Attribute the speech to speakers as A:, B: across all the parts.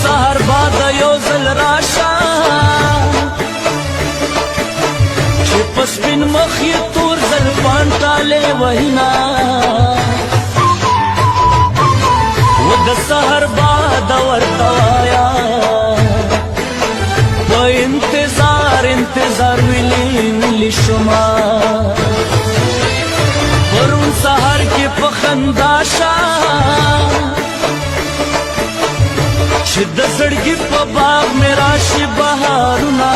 A: سهر باد یو ځل راشه چې په سپین مخ یې تور زلفان ټالې وهینا و د سهر باد ورته وایا په انتظار ویلی شما پرون سهر کې په خندا شه چې د زړګي په باغ مې راشي بهارونه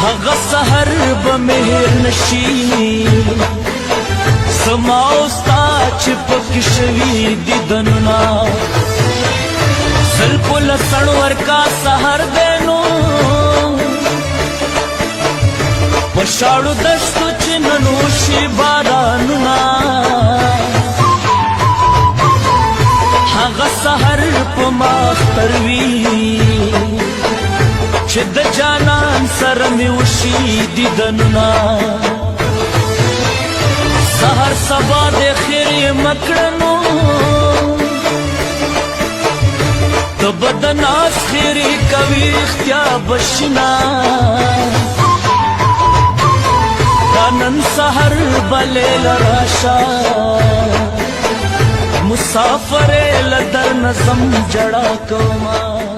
A: هغه سهر به مې هېر نشي زما او ستا چې پکې شوي دیدنونه زلفو له سړ ورکا سهر دی نو په شاړو دښتو چې ننوشي بارانونه هغه سهر په ما اختر وي چې د جانان سره مې وشي دیدنونه سهر سبا د خیر یې مکړنو ته به د ناز خیرې کوي اختیا بشنا دا نن سهر به لیل راشه مسافر له در نظم جړا کوما